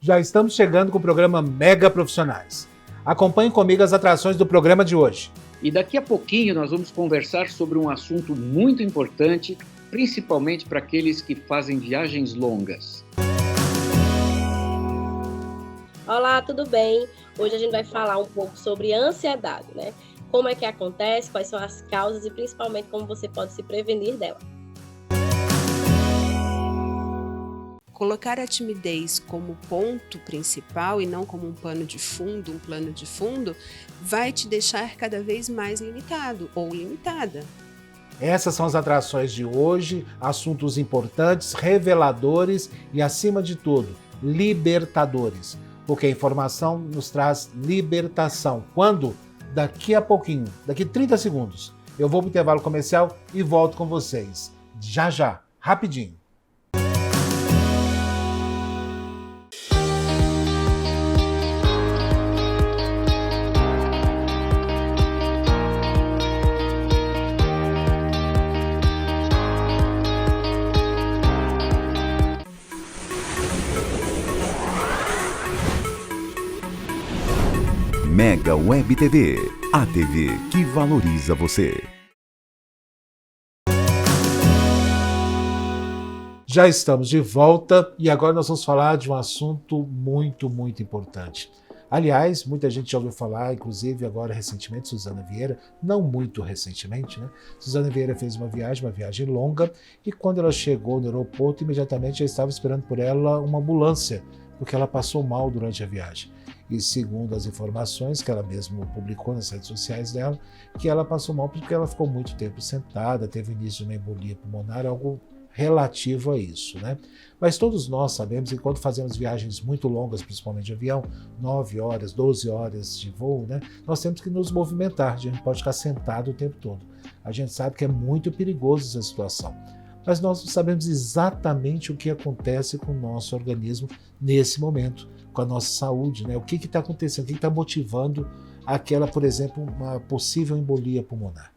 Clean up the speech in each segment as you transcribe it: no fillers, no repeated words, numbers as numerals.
Já estamos chegando com o programa Mega Profissionais. Acompanhe comigo as atrações do programa de hoje. E daqui a pouquinho nós vamos conversar sobre um assunto muito importante, principalmente para aqueles que fazem viagens longas. Olá, tudo bem? Hoje a gente vai falar um pouco sobre ansiedade, né? Como é que acontece, quais são as causas e principalmente como você pode se prevenir dela. Colocar a timidez como ponto principal e não como um plano de fundo, vai te deixar cada vez mais limitado ou limitada. Essas são as atrações de hoje, assuntos importantes, reveladores e, acima de tudo, libertadores. Porque a informação nos traz libertação. Quando? Daqui a pouquinho, daqui 30 segundos, eu vou para o intervalo comercial e volto com vocês. Já, rapidinho. Mega Web TV, a TV que valoriza você. Já estamos de volta e agora nós vamos falar de um assunto muito importante. Aliás, muita gente já ouviu falar, inclusive agora recentemente, Suzana Vieira, não muito recentemente, né? Suzana Vieira fez uma viagem longa, e quando ela chegou no aeroporto, imediatamente já estava esperando por ela uma ambulância, porque ela passou mal durante a viagem. E segundo as informações que ela mesma publicou nas redes sociais dela, que ela passou mal porque ela ficou muito tempo sentada, teve início de uma embolia pulmonar, algo relativo a isso, né? Mas todos nós sabemos que quando fazemos viagens muito longas, principalmente de avião, 9 horas, 12 horas de voo, né? Nós temos que nos movimentar, a gente não pode ficar sentado o tempo todo. A gente sabe que é muito perigoso essa situação. Mas nós não sabemos exatamente o que acontece com o nosso organismo nesse momento, com a nossa saúde, né? O que está acontecendo, o que está motivando aquela, por exemplo, uma possível embolia pulmonar.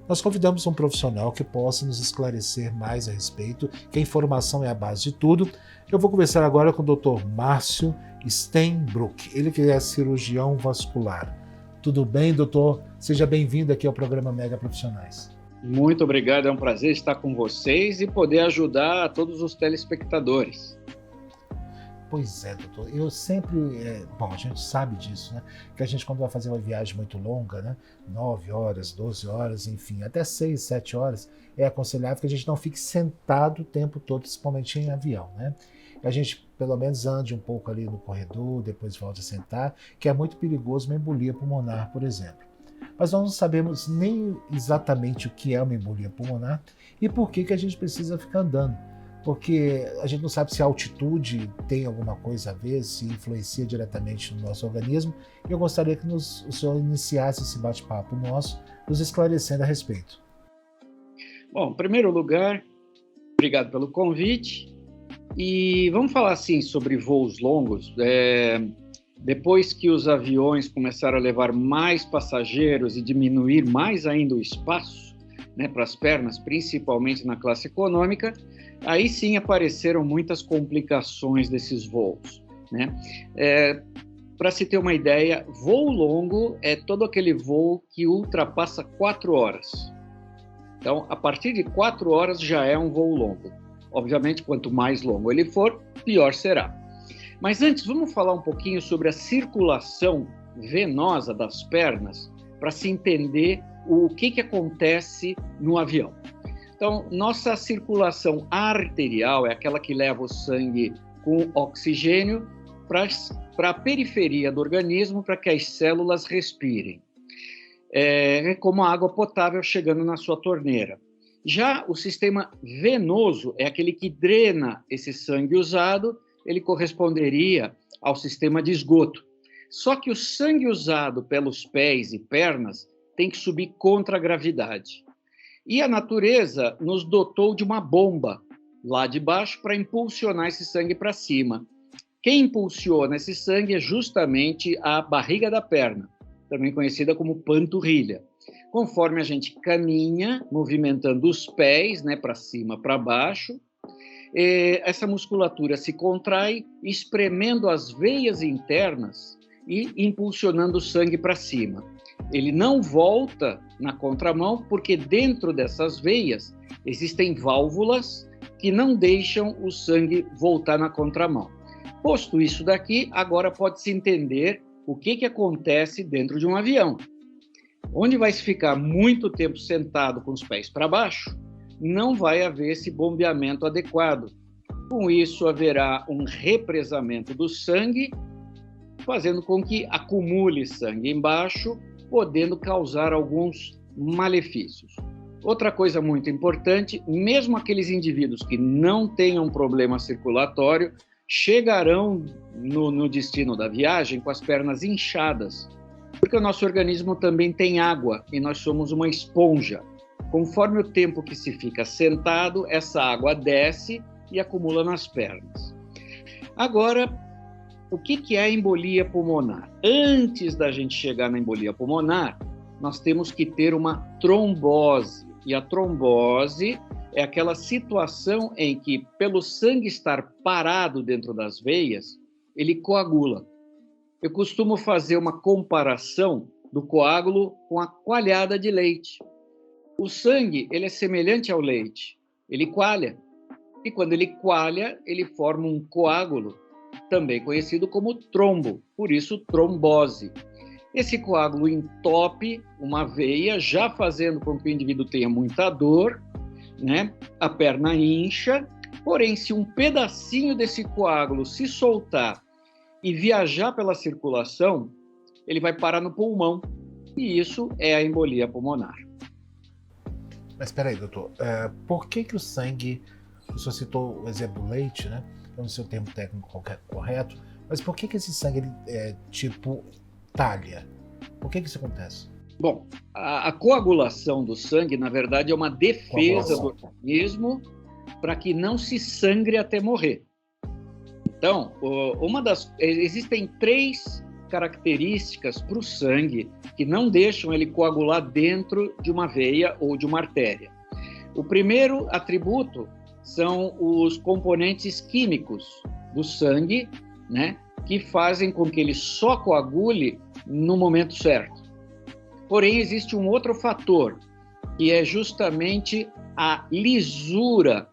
Nós convidamos um profissional que possa nos esclarecer mais a respeito, que a informação é a base de tudo. Eu vou conversar agora com o Dr. Márcio Steinbruch, ele que é cirurgião vascular. Tudo bem, doutor? Seja bem-vindo aqui ao programa Mega Profissionais. Muito obrigado, é um prazer estar com vocês e poder ajudar a todos os telespectadores. Pois é, doutor, eu sempre, a gente sabe disso, né? Que a gente quando vai fazer uma viagem muito longa, né? 9 horas, 12 horas, enfim, até 6, 7 horas, é aconselhável que a gente não fique sentado o tempo todo, principalmente em avião, né? Que a gente pelo menos ande um pouco ali no corredor, depois volte a sentar, que é muito perigoso uma embolia pulmonar, por exemplo. Mas nós não sabemos nem exatamente o que é uma embolia pulmonar e por que a gente precisa ficar andando. Porque a gente não sabe se a altitude tem alguma coisa a ver, se influencia diretamente no nosso organismo. E eu gostaria que o senhor iniciasse esse bate-papo nosso, nos esclarecendo a respeito. Bom, em primeiro lugar, obrigado pelo convite. E vamos falar assim sobre voos longos. Depois que os aviões começaram a levar mais passageiros e diminuir mais ainda o espaço, né, para as pernas, principalmente na classe econômica, aí sim apareceram muitas complicações desses voos, né? Para se ter uma ideia, voo longo é todo aquele voo que ultrapassa 4 horas. Então, a partir de 4 horas já é um voo longo. Obviamente, quanto mais longo ele for, pior será. Mas antes, vamos falar um pouquinho sobre a circulação venosa das pernas para se entender o que acontece no avião. Então, nossa circulação arterial é aquela que leva o sangue com oxigênio para a periferia do organismo para que as células respirem. É como a água potável chegando na sua torneira. Já o sistema venoso é aquele que drena esse sangue usado, ele corresponderia ao sistema de esgoto. Só que o sangue usado pelos pés e pernas tem que subir contra a gravidade. E a natureza nos dotou de uma bomba lá de baixo para impulsionar esse sangue para cima. Quem impulsiona esse sangue é justamente a barriga da perna, também conhecida como panturrilha. Conforme a gente caminha, movimentando os pés, né, para cima, para baixo, essa musculatura se contrai, espremendo as veias internas e impulsionando o sangue para cima. Ele não volta na contramão, porque dentro dessas veias existem válvulas que não deixam o sangue voltar na contramão. Posto isso daqui, agora pode-se entender o que acontece dentro de um avião. Onde vai se ficar muito tempo sentado com os pés para baixo, não vai haver esse bombeamento adequado. Com isso, haverá um represamento do sangue, fazendo com que acumule sangue embaixo, podendo causar alguns malefícios. Outra coisa muito importante, mesmo aqueles indivíduos que não tenham problema circulatório, chegarão no destino da viagem com as pernas inchadas, porque o nosso organismo também tem água e nós somos uma esponja. Conforme o tempo que se fica sentado, essa água desce e acumula nas pernas. Agora, o que é a embolia pulmonar? Antes da gente chegar na embolia pulmonar, nós temos que ter uma trombose. E a trombose é aquela situação em que, pelo sangue estar parado dentro das veias, ele coagula. Eu costumo fazer uma comparação do coágulo com a coalhada de leite. O sangue, ele é semelhante ao leite, ele coalha. E quando ele coalha, ele forma um coágulo, também conhecido como trombo, por isso trombose. Esse coágulo entope uma veia, já fazendo com que o indivíduo tenha muita dor, né? A perna incha, porém, se um pedacinho desse coágulo se soltar e viajar pela circulação, ele vai parar no pulmão, e isso é a embolia pulmonar. Mas espera aí, doutor, por que o sangue, o senhor citou o exemplo do leite, né? Eu não sei o termo técnico correto, mas por que esse sangue é tipo talha? Por que isso acontece? Bom, a coagulação do sangue, na verdade, é uma defesa do organismo para que não se sangre até morrer. Então, existem 3 características para o sangue que não deixam ele coagular dentro de uma veia ou de uma artéria. O primeiro atributo são os componentes químicos do sangue, né, que fazem com que ele só coagule no momento certo. Porém, existe um outro fator, que é justamente a lisura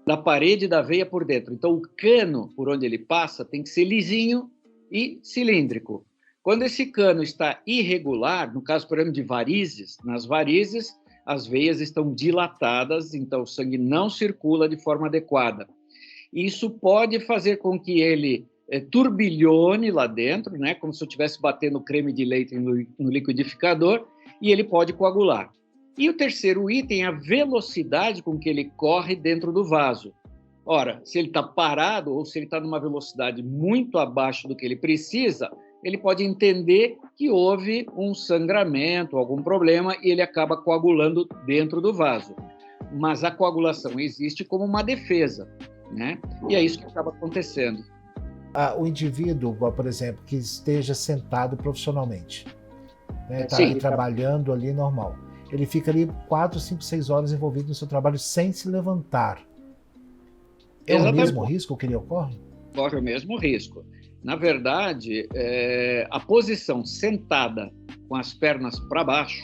da parede da veia por dentro. Então, o cano por onde ele passa tem que ser lisinho e cilíndrico. Quando esse cano está irregular, no caso, por exemplo, de varizes, nas varizes, as veias estão dilatadas, então o sangue não circula de forma adequada. Isso pode fazer com que ele turbilhone lá dentro, né, como se eu estivesse batendo creme de leite no liquidificador, e ele pode coagular. E o terceiro item é a velocidade com que ele corre dentro do vaso. Ora, se ele está parado ou se ele está numa velocidade muito abaixo do que ele precisa, ele pode entender que houve um sangramento, algum problema, e ele acaba coagulando dentro do vaso. Mas a coagulação existe como uma defesa, né? E é isso que acaba acontecendo. O indivíduo, por exemplo, que esteja sentado profissionalmente, né, tá trabalhando ali normal, ele fica ali 4, 5, 6 horas envolvido no seu trabalho sem se levantar. É o mesmo risco que ele ocorre? Corre o mesmo risco. Na verdade, a posição sentada com as pernas para baixo,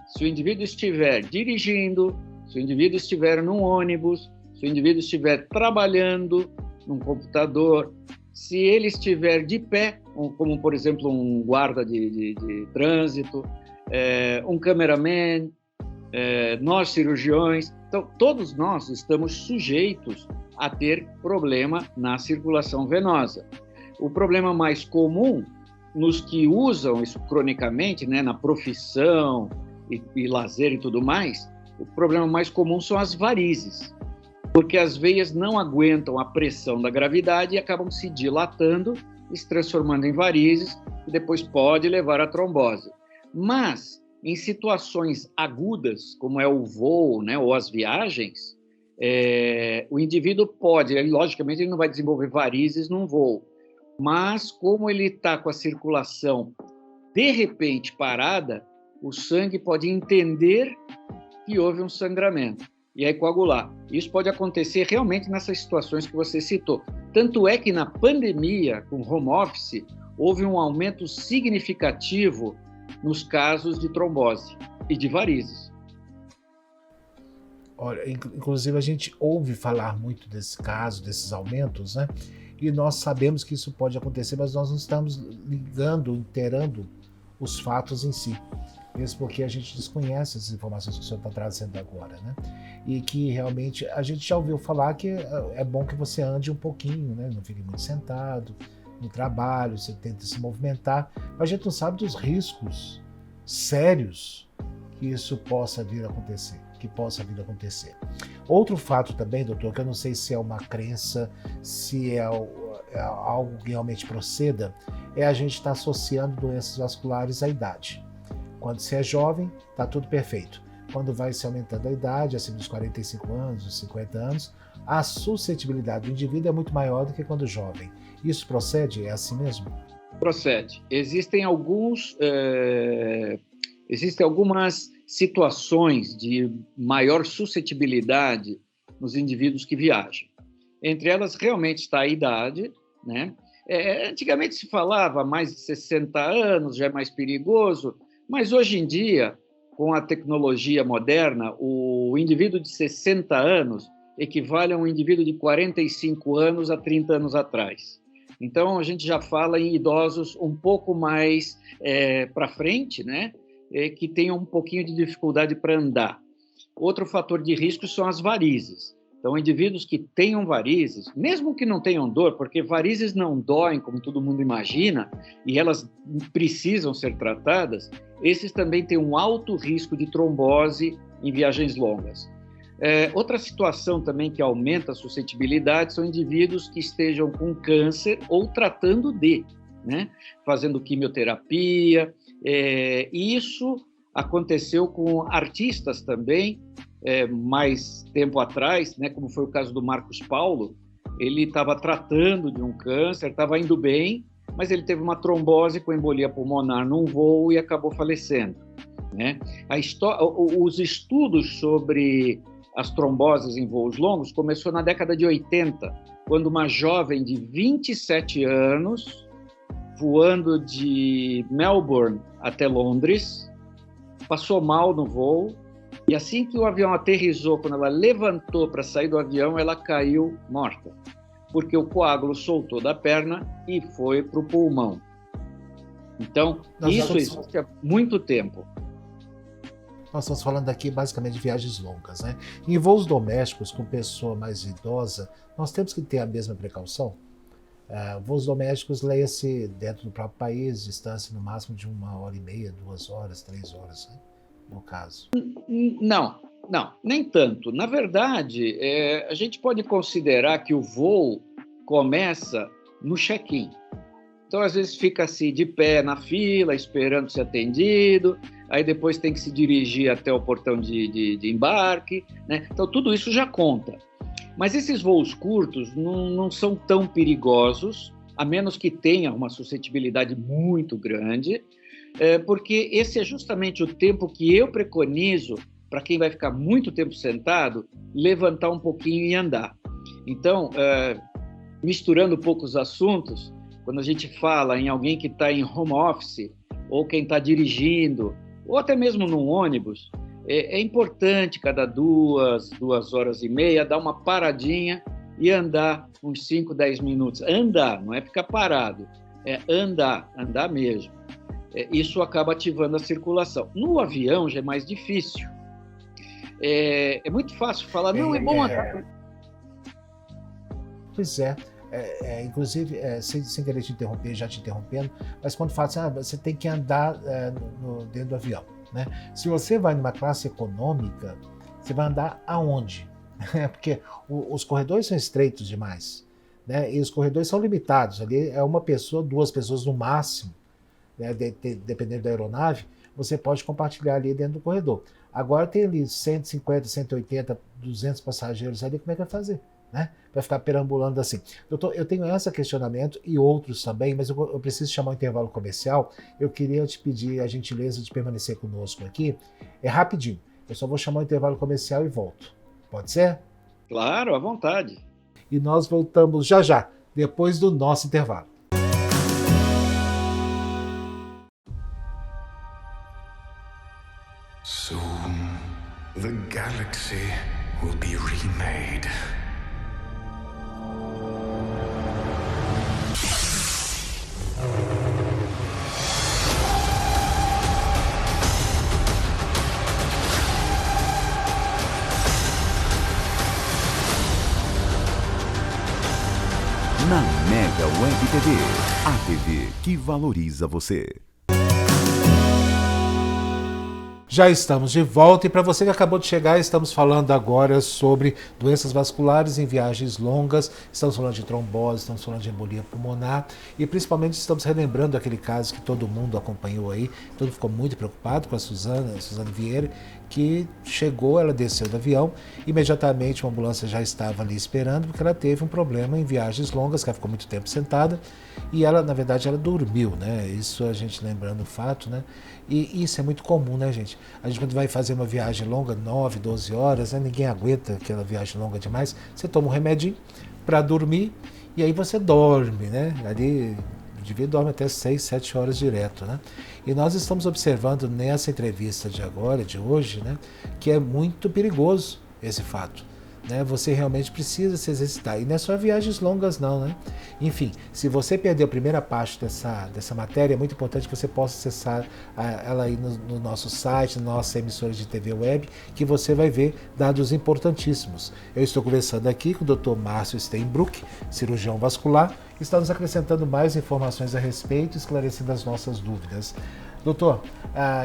se o indivíduo estiver dirigindo, se o indivíduo estiver num ônibus, se o indivíduo estiver trabalhando num computador, se ele estiver de pé, como, por exemplo, um guarda de trânsito, um cameraman, nós cirurgiões, então todos nós estamos sujeitos a ter problema na circulação venosa. O problema mais comum nos que usam isso cronicamente, né, na profissão e lazer e tudo mais, o problema mais comum são as varizes, porque as veias não aguentam a pressão da gravidade e acabam se dilatando e se transformando em varizes, e depois pode levar à trombose. Mas, em situações agudas, como é o voo, né, ou as viagens, o indivíduo pode, logicamente ele não vai desenvolver varizes num voo, mas como ele está com a circulação de repente parada, o sangue pode entender que houve um sangramento. e aí coagular. Isso pode acontecer realmente nessas situações que você citou. Tanto é que na pandemia, com home office, houve um aumento significativo nos casos de trombose e de varizes. Olha, inclusive a gente ouve falar muito desse caso, desses aumentos, né? E nós sabemos que isso pode acontecer, mas nós não estamos inteirando os fatos em si. Mesmo porque a gente desconhece as informações que o senhor está trazendo agora, né? E que realmente a gente já ouviu falar que é bom que você ande um pouquinho, né? Não fique muito sentado no trabalho, você tenta se movimentar, mas a gente não sabe dos riscos sérios que isso possa vir a acontecer. Outro fato também, doutor, que eu não sei se é uma crença, se é algo que realmente proceda, é a gente estar associando doenças vasculares à idade. Quando você é jovem, está tudo perfeito. Quando vai se aumentando a idade, acima dos 45 anos, dos 50 anos, a suscetibilidade do indivíduo é muito maior do que quando jovem. Isso procede? É assim mesmo? Procede. Existem algumas situações de maior suscetibilidade nos indivíduos que viajam. Entre elas, realmente está a idade, né? Antigamente se falava mais de 60 anos, já é mais perigoso, mas hoje em dia, com a tecnologia moderna, o indivíduo de 60 anos equivale a um indivíduo de 45 anos há 30 anos atrás. Então, a gente já fala em idosos um pouco mais para frente, né? Que tenham um pouquinho de dificuldade para andar. Outro fator de risco são as varizes. Então, indivíduos que tenham varizes, mesmo que não tenham dor, porque varizes não doem, como todo mundo imagina, e elas precisam ser tratadas, esses também têm um alto risco de trombose em viagens longas. Outra situação também que aumenta a suscetibilidade são indivíduos que estejam com câncer ou tratando de, né? Fazendo quimioterapia. Isso aconteceu com artistas também, mais tempo atrás, né, como foi o caso do Marcos Paulo. Ele estava tratando de um câncer, estava indo bem, mas ele teve uma trombose com embolia pulmonar num voo e acabou falecendo, né? Os estudos sobre as tromboses em voos longos começou na década de 80, quando uma jovem de 27 anos, voando de Melbourne até Londres, passou mal no voo, e assim que o avião aterrissou, quando ela levantou para sair do avião, ela caiu morta, porque o coágulo soltou da perna e foi para o pulmão. Então, isso existe há muito tempo. Nós estamos falando aqui basicamente de viagens longas, né? Em voos domésticos com pessoa mais idosa, nós temos que ter a mesma precaução? Voos domésticos, leia-se dentro do próprio país, distância no máximo de 1h30, 2 horas, 3 horas, né? No caso. Não, nem tanto. Na verdade, a gente pode considerar que o voo começa no check-in. Então, às vezes, fica-se de pé na fila, esperando ser atendido, aí depois tem que se dirigir até o portão de embarque, né? Então, tudo isso já conta. Mas esses voos curtos não são tão perigosos, a menos que tenha uma suscetibilidade muito grande, porque esse é justamente o tempo que eu preconizo para quem vai ficar muito tempo sentado, levantar um pouquinho e andar. Então, misturando um pouco os assuntos, quando a gente fala em alguém que está em home office, ou quem está dirigindo, ou até mesmo num ônibus, é importante cada 2 horas e meia dar uma paradinha e andar uns 5, 10 minutos. Andar, não é ficar parado, é andar mesmo. Isso acaba ativando a circulação. No avião já é mais difícil. É muito fácil falar, não, é bom andar. Pois é. Inclusive, sem querer te interromper, já te interrompendo, mas quando fala assim, você tem que andar dentro do avião, né? Se você vai numa classe econômica, você vai andar aonde? Porque os corredores são estreitos demais, né? E os corredores são limitados, ali é uma pessoa, 2 pessoas no máximo, né? Dependendo da aeronave, você pode compartilhar ali dentro do corredor. Agora tem ali 150, 180, 200 passageiros ali, como é que vai fazer? Né? Vai ficar perambulando assim. Doutor, eu tenho esse questionamento e outros também, mas eu preciso chamar um intervalo comercial. Eu queria te pedir a gentileza de permanecer conosco aqui. É rapidinho. Eu só vou chamar o intervalo comercial e volto. Pode ser? Claro, à vontade. E nós voltamos já já, depois do nosso intervalo. Soon, the galaxy will be remade. Na Mega Web TV, a TV que valoriza você. Já estamos de volta e para você que acabou de chegar, estamos falando agora sobre doenças vasculares em viagens longas, estamos falando de trombose, estamos falando de embolia pulmonar e principalmente estamos relembrando aquele caso que todo mundo acompanhou aí, todo mundo ficou muito preocupado com a Suzana Vieira, que chegou, ela desceu do avião, imediatamente uma ambulância já estava ali esperando, porque ela teve um problema em viagens longas, que ela ficou muito tempo sentada, e ela, na verdade, ela dormiu, né? Isso a gente lembrando o fato, né? E isso é muito comum, né, gente? A gente quando vai fazer uma viagem longa, 9, 12 horas, né? Ninguém aguenta aquela viagem longa demais, você toma um remedinho para dormir, e aí você dorme, né? Ali, devia dormir até 6, 7 horas direto, né? E nós estamos observando nessa entrevista de agora, de hoje, né, que é muito perigoso esse fato, né? Você realmente precisa se exercitar. E não é só viagens longas não, né? Enfim, se você perdeu a primeira parte dessa matéria, é muito importante que você possa acessar ela aí no nosso site, na nossa emissora de TV web, que você vai ver dados importantíssimos. Eu estou conversando aqui com o Dr. Márcio Steinbruch, cirurgião vascular, e está nos acrescentando mais informações a respeito, esclarecendo as nossas dúvidas. Doutor,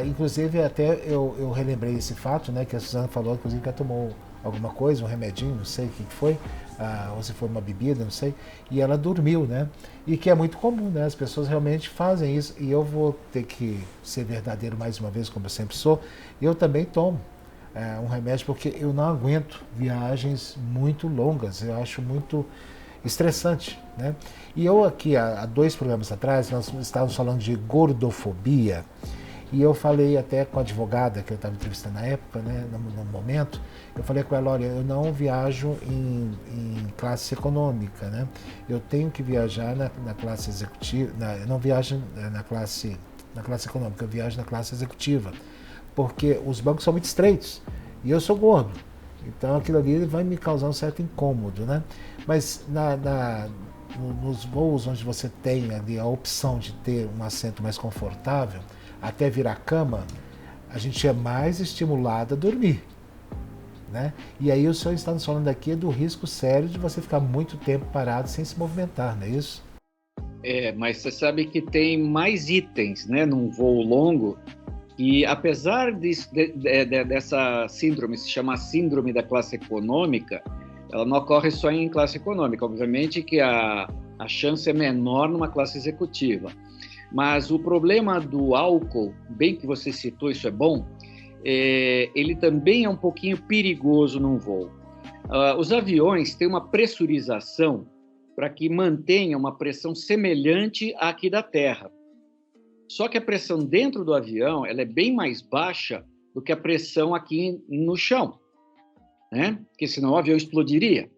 inclusive até eu relembrei esse fato, né, que a Suzana falou, inclusive que ela tomou alguma coisa, um remedinho, não sei o que foi, ou se foi uma bebida, não sei, e ela dormiu, né? E que é muito comum, né? As pessoas realmente fazem isso, e eu vou ter que ser verdadeiro mais uma vez, como eu sempre sou, eu também tomo um remédio, porque eu não aguento viagens muito longas, eu acho muito estressante, né? E eu aqui, há 2 programas atrás, nós estávamos falando de gordofobia, e eu falei até com a advogada que eu estava entrevistando na época, né, no momento, eu falei com ela, olha, eu não viajo em classe econômica, né? Eu tenho que viajar na classe executiva, eu não viajo na classe econômica, eu viajo na classe executiva, porque os bancos são muito estreitos e eu sou gordo, então aquilo ali vai me causar um certo incômodo, né? Mas nos voos onde você tem ali a opção de ter um assento mais confortável, até virar cama, a gente é mais estimulado a dormir, né? E aí o senhor está nos falando aqui do risco sério de você ficar muito tempo parado sem se movimentar, não é isso? Mas você sabe que tem mais itens, né, num voo longo, e apesar dessa síndrome se chamar síndrome da classe econômica, ela não ocorre só em classe econômica, obviamente que a chance é menor numa classe executiva. Mas o problema do álcool, bem que você citou, isso é bom, ele também é um pouquinho perigoso num voo. Os aviões têm uma pressurização para que mantenha uma pressão semelhante à aqui da Terra. Só que a pressão dentro do avião ela é bem mais baixa do que a pressão aqui no chão, né? Porque senão o avião explodiria.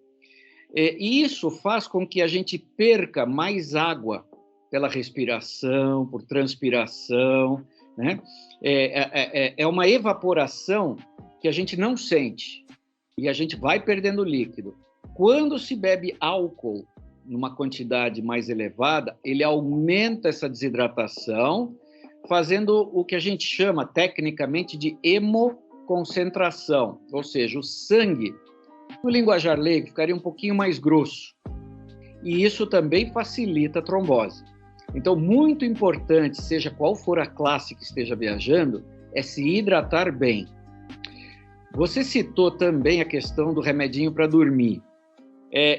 E isso faz com que a gente perca mais água pela respiração, por transpiração, né? É uma evaporação que a gente não sente e a gente vai perdendo líquido. Quando se bebe álcool numa quantidade mais elevada, ele aumenta essa desidratação, fazendo o que a gente chama tecnicamente de hemoconcentração, ou seja, o sangue, no linguajar leigo, ficaria um pouquinho mais grosso. E isso também facilita a trombose. Então, muito importante, seja qual for a classe que esteja viajando, é se hidratar bem. Você citou também a questão do remedinho para dormir.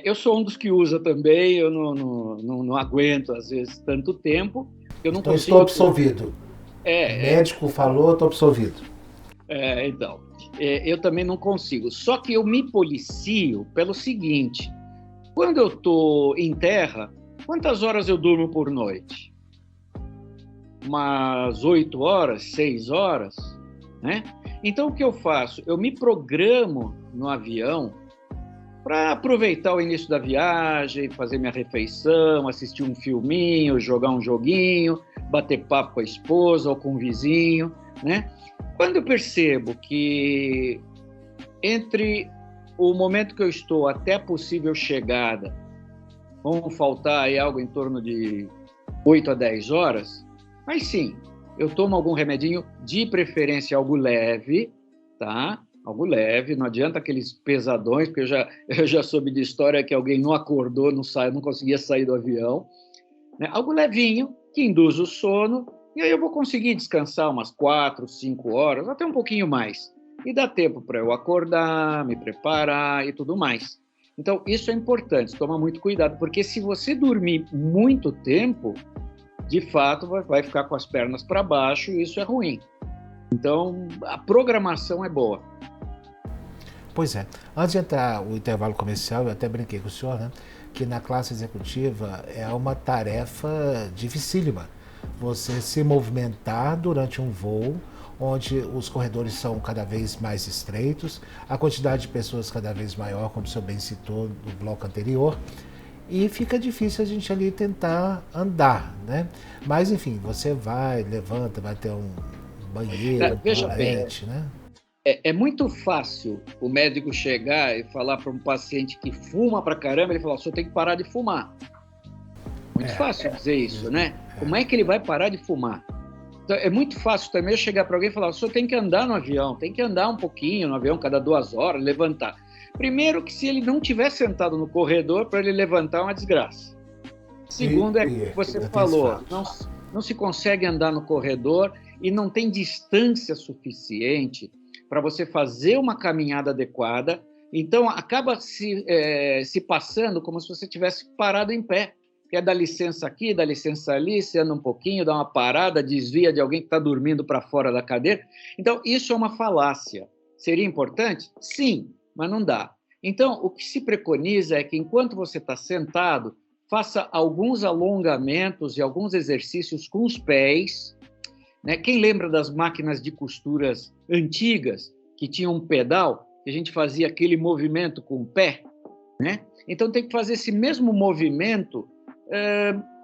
Eu sou um dos que usa também, eu não aguento, às vezes, tanto tempo. Eu não então, consigo... estou absolvido. O médico falou, estou absolvido. Então, eu também não consigo. Só que eu me policio pelo seguinte, quando eu estou em terra, quantas horas eu durmo por noite? Umas 8 horas, 6 horas, né? Então, o que eu faço? Eu me programo no avião para aproveitar o início da viagem, fazer minha refeição, assistir um filminho, jogar um joguinho, bater papo com a esposa ou com o vizinho, né? Quando eu percebo que entre o momento que eu estou até a possível chegada, vão faltar aí algo em torno de 8 a 10 horas, mas sim, eu tomo algum remedinho, de preferência algo leve, tá? Algo leve, não adianta aqueles pesadões, porque eu já soube de história que alguém não acordou, não conseguia sair do avião, né? Algo levinho, que induz o sono, e aí eu vou conseguir descansar umas 4, 5 horas, até um pouquinho mais. E dá tempo para eu acordar, me preparar e tudo mais. Então, isso é importante, toma muito cuidado, porque se você dormir muito tempo, de fato, vai ficar com as pernas para baixo e isso é ruim. Então, a programação é boa. Pois é. Antes de entrar o intervalo comercial, eu até brinquei com o senhor, né, que na classe executiva é uma tarefa dificílima. Você se movimentar durante um voo, onde os corredores são cada vez mais estreitos, a quantidade de pessoas cada vez maior, como o senhor bem citou no bloco anterior, e fica difícil a gente ali tentar andar, né? Mas, enfim, você vai, levanta, vai ter um banheiro, Veja um toalete, né? É muito fácil o médico chegar e falar para um paciente que fuma pra caramba, ele falar, o senhor tem que parar de fumar. Muito fácil dizer isso, né? Como é que ele vai parar de fumar? Então, é muito fácil também eu chegar para alguém e falar, o senhor tem que andar no avião, tem que andar um pouquinho no avião, cada 2 horas, levantar. Primeiro que se ele não estiver sentado no corredor, para ele levantar é uma desgraça. Segundo é que você falou, não se consegue andar no corredor e não tem distância suficiente para você fazer uma caminhada adequada, então acaba se passando como se você tivesse parado em pé. Quer dar licença aqui, dá licença ali, você anda um pouquinho, dá uma parada, desvia de alguém que está dormindo para fora da cadeira. Então, isso é uma falácia. Seria importante? Sim, mas não dá. Então, o que se preconiza é que enquanto você está sentado, faça alguns alongamentos e alguns exercícios com os pés, né? Quem lembra das máquinas de costuras antigas, que tinham um pedal, que a gente fazia aquele movimento com o pé, né? Então, tem que fazer esse mesmo movimento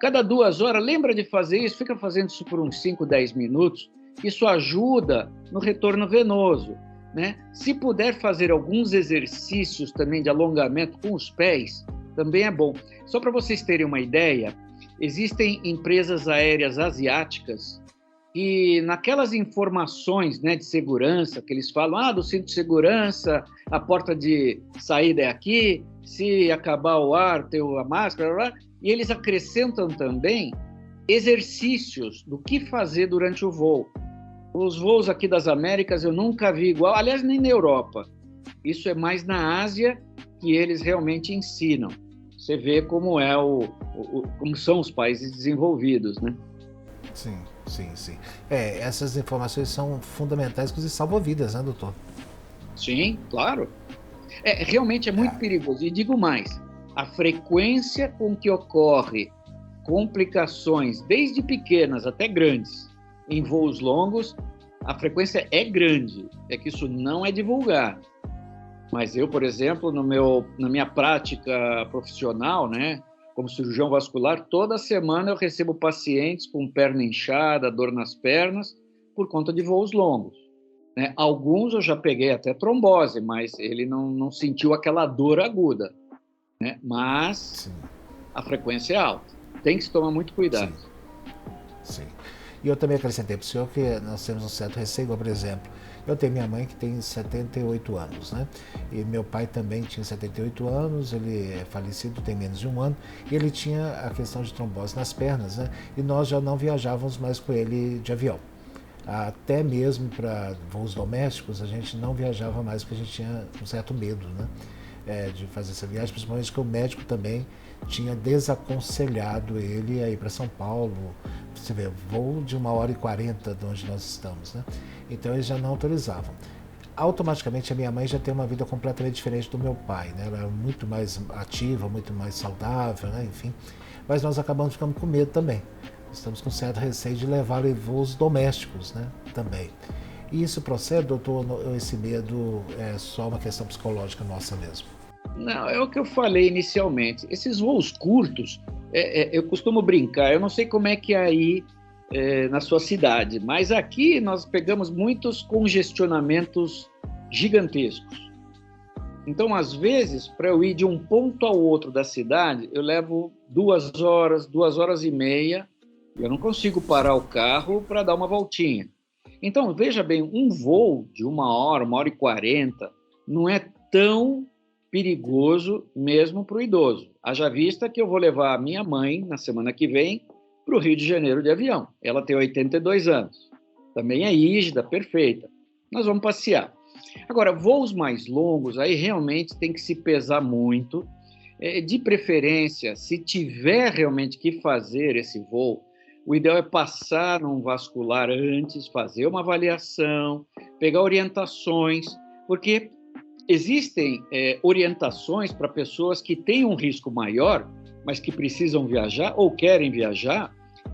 cada 2 horas. Lembra de fazer isso, fica fazendo isso por uns 5, 10 minutos, isso ajuda no retorno venoso, né? Se puder fazer alguns exercícios também de alongamento com os pés, também é bom. Só para vocês terem uma ideia, existem empresas aéreas asiáticas que naquelas informações, né, de segurança, que eles falam, do cinto de segurança, a porta de saída é aqui, se acabar o ar, tem a máscara, blá, blá, e eles acrescentam também exercícios do que fazer durante o voo. Os voos aqui das Américas eu nunca vi igual, aliás, nem na Europa. Isso é mais na Ásia que eles realmente ensinam. Você vê como como são os países desenvolvidos, né? Sim. Essas informações são fundamentais, inclusive salvam vidas, né, doutor? Sim, claro. Realmente é muito perigoso. E digo mais, a frequência com que ocorre complicações, desde pequenas até grandes, em voos longos, a frequência é grande. É que isso não é divulgado. Mas eu, por exemplo, na minha prática profissional, né, como cirurgião vascular, toda semana eu recebo pacientes com perna inchada, dor nas pernas, por conta de voos longos, né? Alguns eu já peguei até trombose, mas ele não sentiu aquela dor aguda, né? Mas sim, a frequência é alta. Tem que se tomar muito cuidado. Sim. E eu também acrescentei para o senhor que nós temos um certo receio, por exemplo, eu tenho minha mãe que tem 78 anos, né? E meu pai também tinha 78 anos, ele é falecido, tem menos de 1 ano, e ele tinha a questão de trombose nas pernas, né? E nós já não viajávamos mais com ele de avião. Até mesmo para voos domésticos, a gente não viajava mais porque a gente tinha um certo medo, né? De fazer essa viagem, principalmente que o médico também tinha desaconselhado ele a ir para São Paulo. Você vê, voo de 1h40 de onde nós estamos, né? Então eles já não autorizavam. Automaticamente a minha mãe já tem uma vida completamente diferente do meu pai, né? Ela era muito mais ativa, muito mais saudável, né? Enfim. Mas nós acabamos ficando com medo também. Estamos com certo receio de levá-la em voos domésticos, né? Também. E isso procede, doutor, ou esse medo é só uma questão psicológica nossa mesmo? Não, é o que eu falei inicialmente. Esses voos curtos, eu costumo brincar, eu não sei como é que é aí na sua cidade, mas aqui nós pegamos muitos congestionamentos gigantescos. Então, às vezes, para eu ir de um ponto ao outro da cidade, eu levo 2 horas, 2 horas e meia, eu não consigo parar o carro para dar uma voltinha. Então, veja bem, um voo de 1 hora, 1 hora e 40, não é tão perigoso mesmo para o idoso. Haja vista que eu vou levar a minha mãe, na semana que vem, para o Rio de Janeiro de avião. Ela tem 82 anos. Também é rígida, perfeita. Nós vamos passear. Agora, voos mais longos, aí realmente tem que se pesar muito. De preferência, se tiver realmente que fazer esse voo, o ideal é passar num vascular antes, fazer uma avaliação, pegar orientações, porque existem orientações para pessoas que têm um risco maior, mas que precisam viajar ou querem viajar.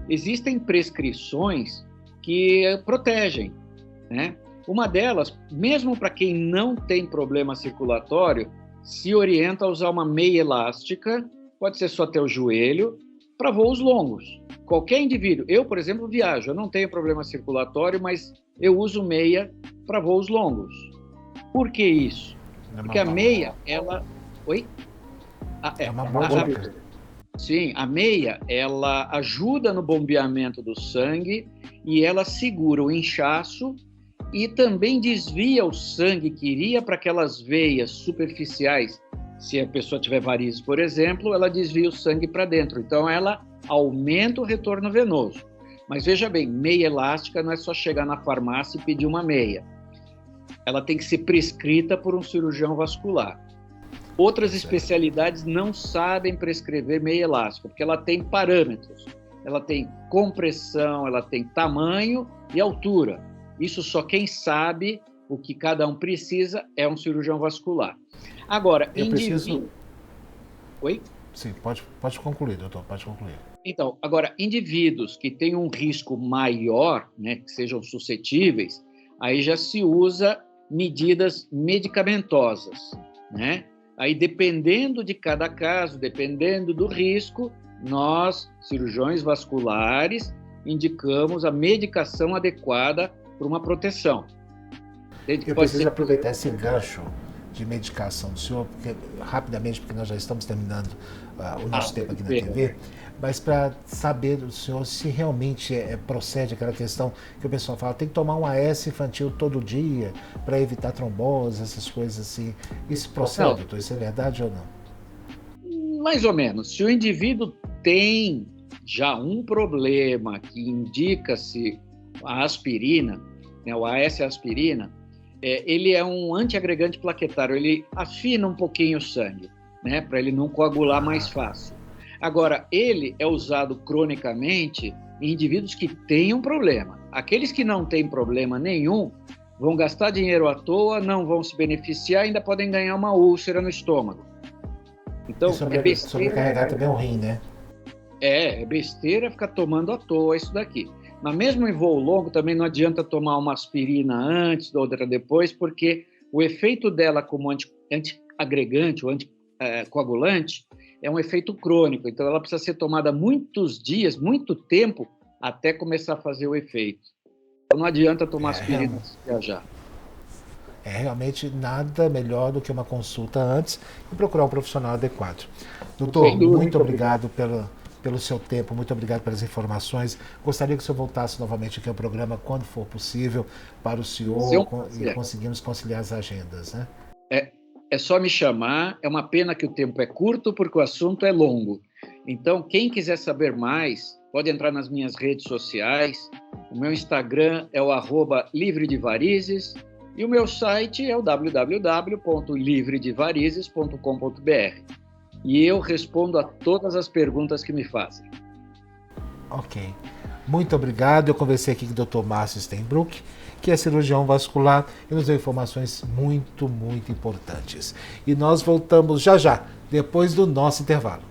Existem prescrições que protegem, né? Uma delas, mesmo para quem não tem problema circulatório, se orienta a usar uma meia elástica, pode ser só até o joelho, para voos longos. Qualquer indivíduo, eu, por exemplo, viajo, eu não tenho problema circulatório, mas eu uso meia para voos longos. Por que isso? Porque a meia, ela... Oi? É uma boa dica. Sim, a meia, ela ajuda no bombeamento do sangue e ela segura o inchaço e também desvia o sangue que iria para aquelas veias superficiais. Se a pessoa tiver varizes, por exemplo, ela desvia o sangue para dentro. Então, ela aumenta o retorno venoso. Mas veja bem, meia elástica não é só chegar na farmácia e pedir uma meia. Ela tem que ser prescrita por um cirurgião vascular. Outras especialidades não sabem prescrever meia elástica, porque ela tem parâmetros. Ela tem compressão, ela tem tamanho e altura. Isso só quem sabe o que cada um precisa é um cirurgião vascular. Agora, Oi? Sim, pode concluir, doutor, pode concluir. Então, agora, indivíduos que têm um risco maior, né, que sejam suscetíveis, aí já se usa medidas medicamentosas, né? Aí, dependendo de cada caso, dependendo do risco, nós, cirurgiões vasculares, indicamos a medicação adequada para uma proteção. Eu preciso aproveitar esse gancho de medicação do senhor, rapidamente, porque nós já estamos terminando o nosso tempo aqui na TV, mas para saber do senhor se realmente procede aquela questão que o pessoal fala, tem que tomar um AS infantil todo dia para evitar trombose, essas coisas assim. Isso procede, doutor? Isso é verdade ou não? Mais ou menos. Se o indivíduo tem já um problema que indica-se a aspirina, né, o AS aspirina, ele é um antiagregante plaquetário, ele afina um pouquinho o sangue, né, para ele não coagular mais fácil. Agora, ele é usado cronicamente em indivíduos que têm um problema. Aqueles que não têm problema nenhum vão gastar dinheiro à toa, não vão se beneficiar, ainda podem ganhar uma úlcera no estômago. Então, sobrecarregar também o rim, né? É besteira ficar tomando à toa isso daqui. Mas mesmo em voo longo, também não adianta tomar uma aspirina antes, outra depois, porque o efeito dela como antiagregante ou anticoagulante é um efeito crônico. Então, ela precisa ser tomada muitos dias, muito tempo, até começar a fazer o efeito. Então, não adianta tomar aspirina antes de viajar. É realmente nada melhor do que uma consulta antes e procurar um profissional adequado. Doutor, muito obrigado pelo seu tempo, muito obrigado pelas informações. Gostaria que o senhor voltasse novamente aqui ao programa quando for possível para o senhor e conseguirmos conciliar as agendas, né? É só me chamar, é uma pena que o tempo é curto porque o assunto é longo. Então, quem quiser saber mais, pode entrar nas minhas redes sociais. O meu Instagram é o @livredevarizes e o meu site é o www.livredevarizes.com.br. E eu respondo a todas as perguntas que me fazem. Ok. Muito obrigado. Eu conversei aqui com o Dr. Márcio Steinbruch, que é cirurgião vascular e nos deu informações muito, muito importantes. E nós voltamos já, depois do nosso intervalo.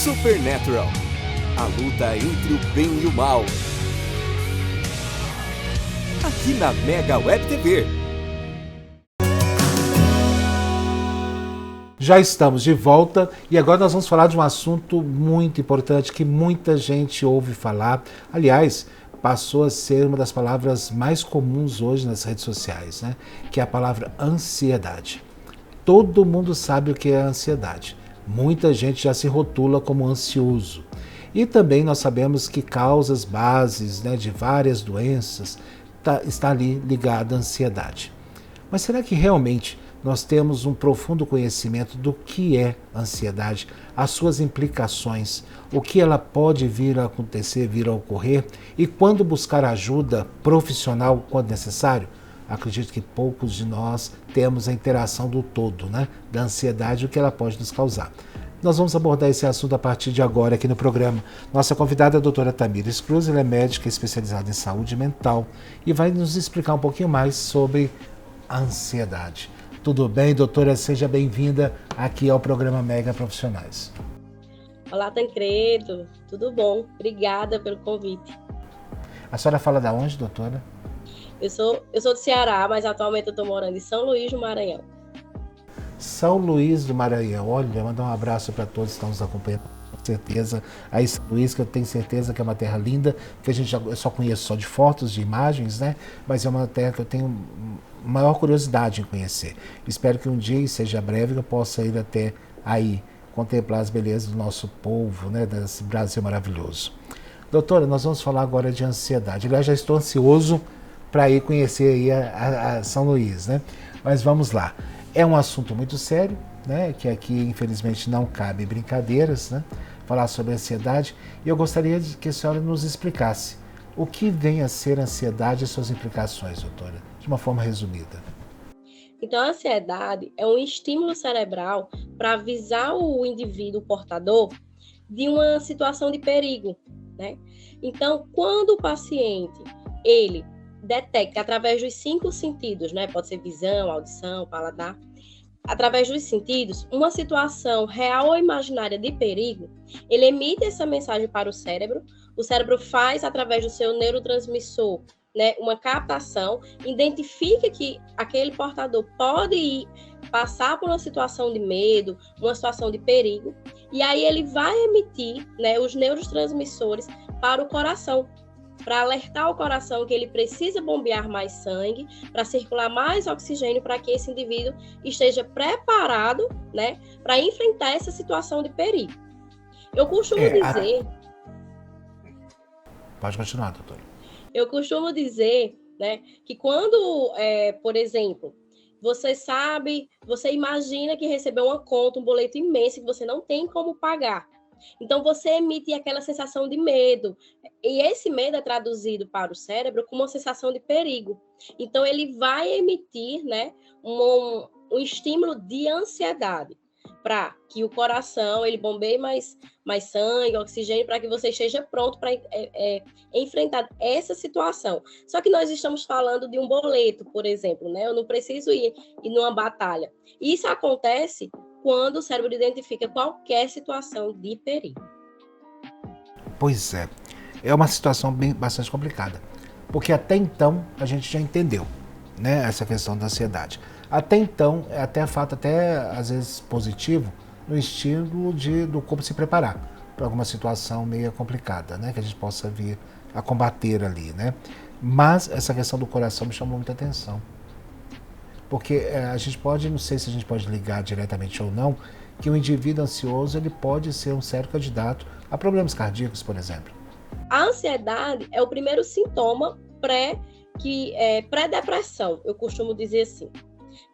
Supernatural, a luta entre o bem e o mal. Aqui na Mega Web TV. Já estamos de volta e agora nós vamos falar de um assunto muito importante que muita gente ouve falar. Aliás, passou a ser uma das palavras mais comuns hoje nas redes sociais, né? Que é a palavra ansiedade. Todo mundo sabe o que é a ansiedade. Muita gente já se rotula como ansioso. E também nós sabemos que causas bases, né, de várias doenças está ali ligada à ansiedade. Mas será que realmente nós temos um profundo conhecimento do que é ansiedade, as suas implicações, o que ela pode vir a acontecer, vir a ocorrer e quando buscar ajuda profissional quando necessário? Acredito que poucos de nós temos a interação do todo, né, da ansiedade e o que ela pode nos causar. Nós vamos abordar esse assunto a partir de agora aqui no programa. Nossa convidada é a doutora Tamires Cruz, ela é médica especializada em saúde mental e vai nos explicar um pouquinho mais sobre a ansiedade. Tudo bem, doutora? Seja bem-vinda aqui ao programa Mega Profissionais. Olá, Tancredo. Tudo bom? Obrigada pelo convite. A senhora fala da onde, doutora? Eu sou do Ceará, mas atualmente eu estou morando em São Luís do Maranhão. São Luís do Maranhão. Olha, mandar um abraço para todos que estão nos acompanhando. Com certeza. Aí São Luís, que eu tenho certeza que é uma terra linda, que eu só conheço só de fotos, de imagens, né? Mas é uma terra que eu tenho maior curiosidade em conhecer. Espero que um dia, e seja breve, eu possa ir até aí, contemplar as belezas do nosso povo, né, desse Brasil maravilhoso. Doutora, nós vamos falar agora de ansiedade. Aliás, já estou ansioso para ir conhecer aí a São Luís, né? Mas vamos lá. É um assunto muito sério, né, que aqui, infelizmente, não cabe brincadeiras, né? Falar sobre ansiedade. E eu gostaria que a senhora nos explicasse o que vem a ser ansiedade e suas implicações, doutora, de uma forma resumida. Então, a ansiedade é um estímulo cerebral para avisar o indivíduo portador de uma situação de perigo, né? Então, quando o paciente, ele detecta através dos 5 sentidos, né? Pode ser visão, audição, paladar, através dos sentidos, uma situação real ou imaginária de perigo, ele emite essa mensagem para o cérebro faz, através do seu neurotransmissor, né, uma captação, identifica que aquele portador pode passar por uma situação de medo, uma situação de perigo, e aí ele vai emitir, né, os neurotransmissores para o coração, para alertar o coração que ele precisa bombear mais sangue, para circular mais oxigênio, para que esse indivíduo esteja preparado, né, para enfrentar essa situação de perigo. Eu costumo dizer... Pode continuar, doutora. Eu costumo dizer, né, que quando, por exemplo, você imagina que recebeu uma conta, um boleto imenso que você não tem como pagar. Então, você emite aquela sensação de medo. E esse medo é traduzido para o cérebro como uma sensação de perigo. Então, ele vai emitir, né, um estímulo de ansiedade para que o coração ele bombeie mais sangue, oxigênio, para que você esteja pronto para enfrentar essa situação. Só que nós estamos falando de um boleto, por exemplo, né? Eu não preciso ir numa batalha. Isso acontece quando o cérebro identifica qualquer situação de perigo. Pois é. É uma situação bastante complicada. Porque até então a gente já entendeu, né, essa questão da ansiedade. Até então, é até fato, até às vezes positivo, no estilo do corpo se preparar para alguma situação meio complicada, né, que a gente possa vir a combater ali, né. Mas essa questão do coração me chamou muita atenção. Porque a gente pode, não sei se a gente pode ligar diretamente ou não, que o indivíduo ansioso ele pode ser um sério candidato a problemas cardíacos, por exemplo. A ansiedade é o primeiro sintoma pré-depressão, eu costumo dizer assim.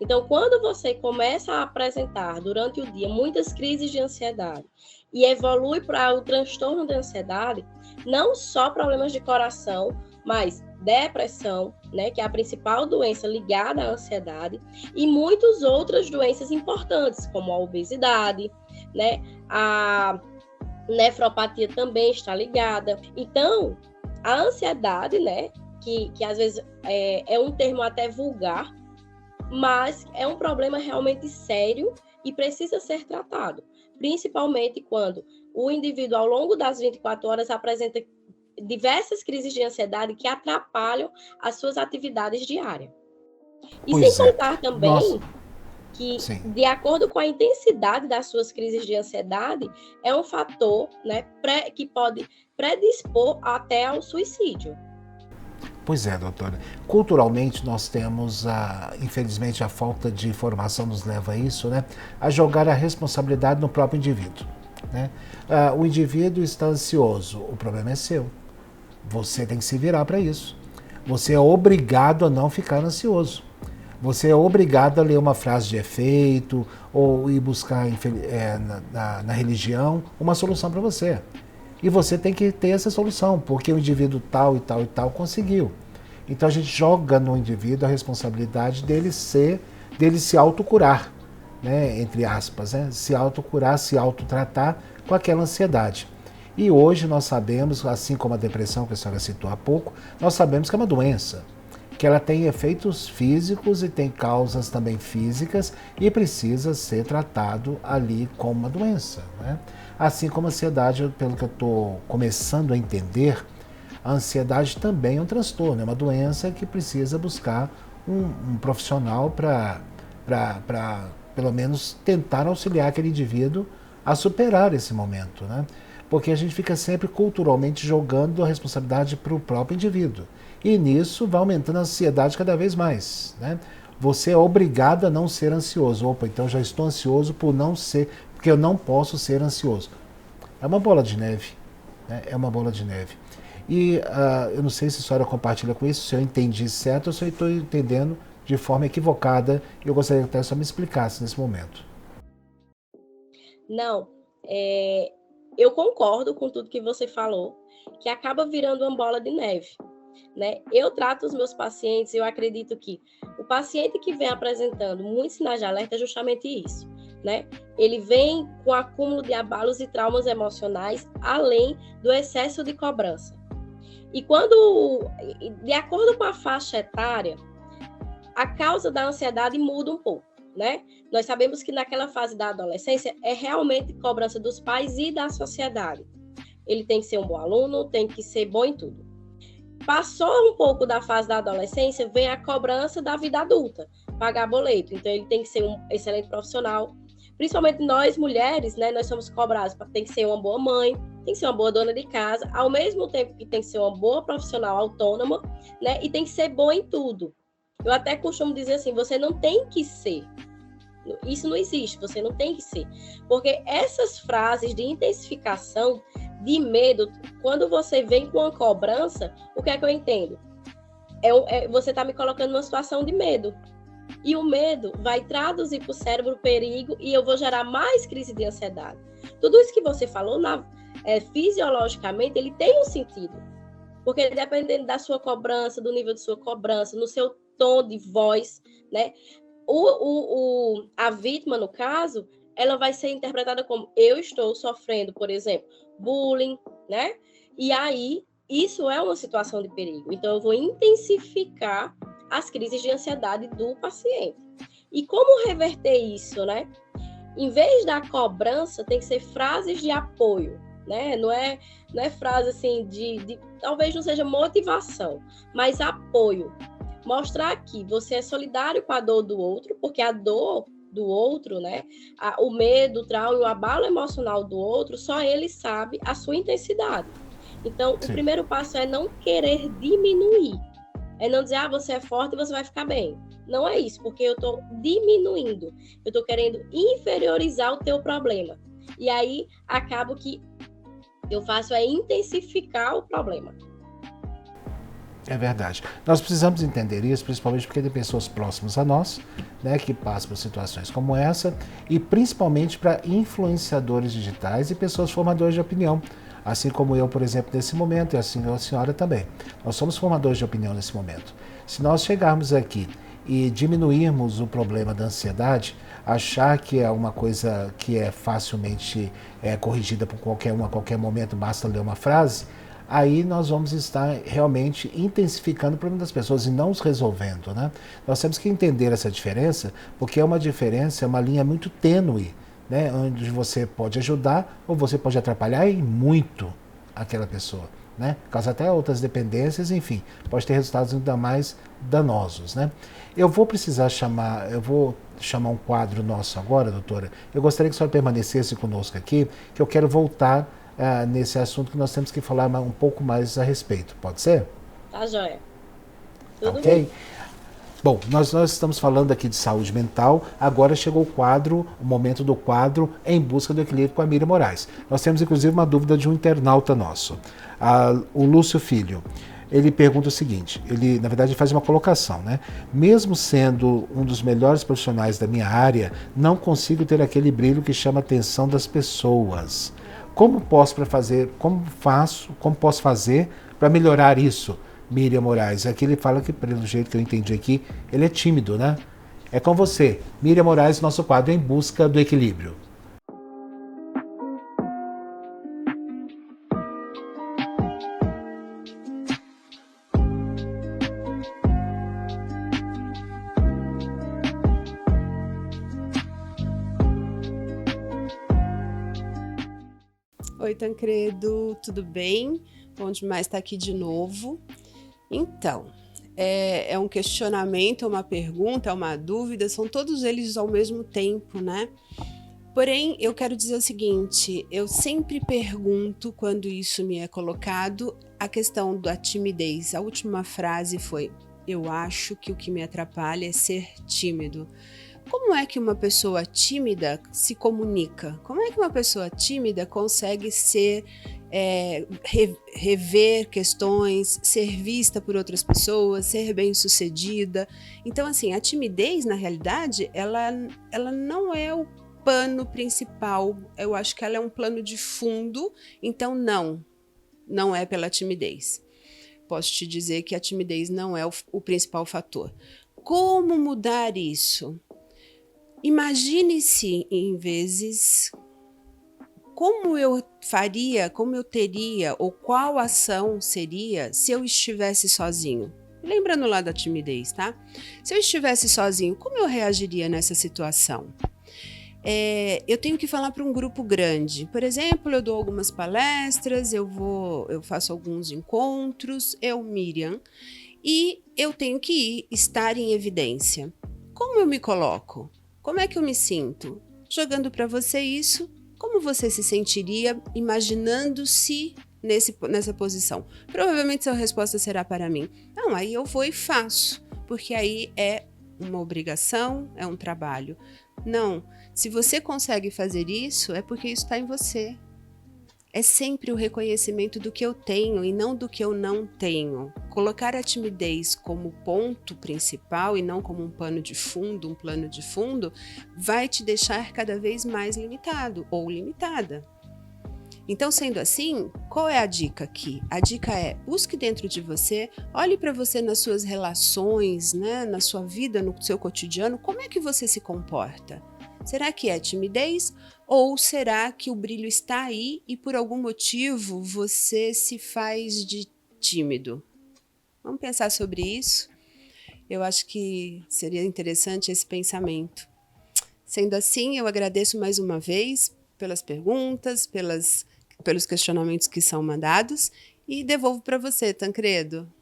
Então, quando você começa a apresentar durante o dia muitas crises de ansiedade e evolui para o transtorno de ansiedade, não só problemas de coração, mas depressão, né, que é a principal doença ligada à ansiedade, e muitas outras doenças importantes, como a obesidade, né, a nefropatia também está ligada. Então, a ansiedade, né, que às vezes é um termo até vulgar, mas é um problema realmente sério e precisa ser tratado, principalmente quando o indivíduo, ao longo das 24 horas, apresenta diversas crises de ansiedade que atrapalham as suas atividades diárias. E Pois sem é. contar também Nossa. que, Sim. de acordo com a intensidade das suas crises de ansiedade, é um fator, né, que pode predispor até ao suicídio. Pois é, doutora. Culturalmente, nós temos, infelizmente, a falta de informação nos leva a isso, né? A jogar a responsabilidade no próprio indivíduo, né? O indivíduo está ansioso, o problema é seu. Você tem que se virar para isso. Você é obrigado a não ficar ansioso. Você é obrigado a ler uma frase de efeito ou ir buscar na religião uma solução para você. E você tem que ter essa solução, porque o indivíduo tal e tal e tal conseguiu. Então a gente joga no indivíduo a responsabilidade dele se autocurar, né? Entre aspas, né? Se autocurar, se autotratar com aquela ansiedade. E hoje nós sabemos, assim como a depressão que a senhora citou há pouco, nós sabemos que é uma doença, que ela tem efeitos físicos e tem causas também físicas e precisa ser tratado ali como uma doença, né? Assim como a ansiedade, pelo que eu estou começando a entender, a ansiedade também é um transtorno, é uma doença que precisa buscar um profissional para, pelo menos, tentar auxiliar aquele indivíduo a superar esse momento, né? Porque a gente fica sempre culturalmente jogando a responsabilidade para o próprio indivíduo. E nisso vai aumentando a ansiedade cada vez mais, né? Você é obrigado a não ser ansioso. Opa, então já estou ansioso porque eu não posso ser ansioso. É uma bola de neve, né? É uma bola de neve. E eu não sei se a senhora compartilha com isso, se eu entendi certo ou se eu estou entendendo de forma equivocada. E eu gostaria que até só me explicasse nesse momento. Não, eu concordo com tudo que você falou, que acaba virando uma bola de neve, né? Eu trato os meus pacientes, eu acredito que o paciente que vem apresentando muitos sinais de alerta é justamente isso, né? Ele vem com acúmulo de abalos e traumas emocionais, além do excesso de cobrança. E de acordo com a faixa etária, a causa da ansiedade muda um pouco, né? Nós sabemos que naquela fase da adolescência é realmente cobrança dos pais e da sociedade. Ele tem que ser um bom aluno, tem que ser bom em tudo. Passou um pouco da fase da adolescência, vem a cobrança da vida adulta, pagar boleto. Então ele tem que ser um excelente profissional. Principalmente nós mulheres, né? Nós somos cobradas para tem que ser uma boa mãe, tem que ser uma boa dona de casa, ao mesmo tempo que tem que ser uma boa profissional autônoma, né? E tem que ser boa em tudo. Eu até costumo dizer assim, você não tem que ser. Isso não existe, você não tem que ser. Porque essas frases de intensificação, de medo, quando você vem com uma cobrança, o que é que eu entendo? Você está me colocando numa situação de medo. E o medo vai traduzir para o cérebro perigo e eu vou gerar mais crise de ansiedade. Tudo isso que você falou, fisiologicamente, ele tem um sentido. Porque dependendo da sua cobrança, do nível de sua cobrança, no seu tom de voz, né? A vítima, no caso, ela vai ser interpretada como eu estou sofrendo, por exemplo, bullying, né? E aí, isso é uma situação de perigo. Então, eu vou intensificar as crises de ansiedade do paciente. E como reverter isso, né? Em vez da cobrança, tem que ser frases de apoio, né? Não é frase assim talvez não seja motivação, mas apoio. Mostrar que você é solidário com a dor do outro, porque a dor do outro, né? O medo, o trauma, o abalo emocional do outro, só ele sabe a sua intensidade. Então, Sim. O primeiro passo é não querer diminuir. É não dizer, você é forte e você vai ficar bem. Não é isso, porque eu estou diminuindo. Eu estou querendo inferiorizar o teu problema. E aí, acabo que eu faço intensificar o problema. É verdade. Nós precisamos entender isso, principalmente porque tem pessoas próximas a nós, né, que passam por situações como essa, e principalmente para influenciadores digitais e pessoas formadoras de opinião, assim como eu, por exemplo, nesse momento, e assim a senhora também. Nós somos formadores de opinião nesse momento. Se nós chegarmos aqui e diminuirmos o problema da ansiedade, achar que é uma coisa que é facilmente corrigida por qualquer um, a qualquer momento, basta ler uma frase, aí nós vamos estar realmente intensificando o problema das pessoas e não os resolvendo, né? Nós temos que entender essa diferença, porque é uma diferença, é uma linha muito tênue, né? Onde você pode ajudar ou você pode atrapalhar e muito aquela pessoa, né? Causa até outras dependências, enfim, pode ter resultados ainda mais danosos, né? Eu vou chamar um quadro nosso agora, doutora. Eu gostaria que a senhora permanecesse conosco aqui, que eu quero voltar nesse assunto que nós temos que falar um pouco mais a respeito. Pode ser? Tá joia. Tudo Ok? bem. Bom, nós estamos falando aqui de saúde mental, agora chegou o momento do quadro Em Busca do Equilíbrio com a Miriam Moraes. Nós temos inclusive uma dúvida de um internauta nosso, o Lúcio Filho. Ele pergunta o seguinte, ele na verdade faz uma colocação, né? Mesmo sendo um dos melhores profissionais da minha área, não consigo ter aquele brilho que chama a atenção das pessoas. Como posso fazer para melhorar isso, Miriam Moraes? Aqui ele fala que, pelo jeito que eu entendi aqui, ele é tímido, né? É com você, Miriam Moraes, nosso quadro Em Busca do Equilíbrio. Oi, Tancredo, tudo bem? Bom demais estar aqui de novo. Então, é um questionamento, uma pergunta, uma dúvida, são todos eles ao mesmo tempo, né? Porém, eu quero dizer o seguinte, eu sempre pergunto, quando isso me é colocado, a questão da timidez. A última frase foi, eu acho que o que me atrapalha é ser tímido. Como é que uma pessoa tímida se comunica? Como é que uma pessoa tímida consegue rever questões, ser vista por outras pessoas, ser bem-sucedida? Então, assim, a timidez, na realidade, ela não é o pano principal. Eu acho que ela é um plano de fundo, então não é pela timidez. Posso te dizer que a timidez não é o principal fator. Como mudar isso? Imagine-se, em vezes, como eu faria, como eu teria, ou qual ação seria se eu estivesse sozinho. Lembrando lá da timidez, tá? Se eu estivesse sozinho, como eu reagiria nessa situação? Eu tenho que falar para um grupo grande. Por exemplo, eu dou algumas palestras, eu faço alguns encontros, Miriam, e eu tenho que estar em evidência. Como eu me coloco? Como é que eu me sinto? Jogando para você isso, como você se sentiria imaginando-se nessa posição? Provavelmente sua resposta será para mim, não, aí eu vou e faço, porque aí é uma obrigação, é um trabalho. Não, se você consegue fazer isso, é porque isso está em você. É sempre o reconhecimento do que eu tenho e não do que eu não tenho. Colocar a timidez como ponto principal e não como um plano de fundo, vai te deixar cada vez mais limitado ou limitada. Então, sendo assim, qual é a dica aqui? A dica é, busque dentro de você, olhe para você nas suas relações, né, na sua vida, no seu cotidiano, como é que você se comporta? Será que é timidez ou será que o brilho está aí e por algum motivo você se faz de tímido? Vamos pensar sobre isso? Eu acho que seria interessante esse pensamento. Sendo assim, eu agradeço mais uma vez pelas perguntas, pelos questionamentos que são mandados e devolvo para você, Tancredo.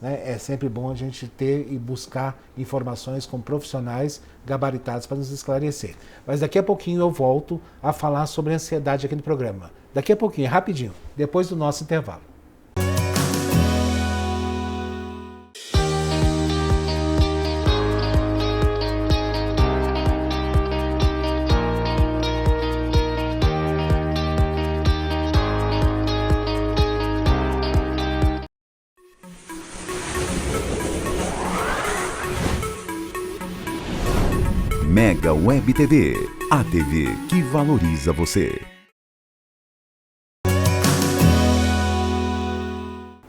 É sempre bom a gente ter e buscar informações com profissionais gabaritados para nos esclarecer. Mas daqui a pouquinho eu volto a falar sobre ansiedade aqui no programa. Daqui a pouquinho, rapidinho, depois do nosso intervalo. Mega Web TV, a TV que valoriza você.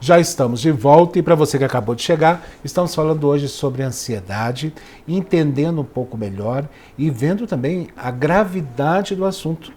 Já estamos de volta e para você que acabou de chegar, estamos falando hoje sobre ansiedade, entendendo um pouco melhor e vendo também a gravidade do assunto,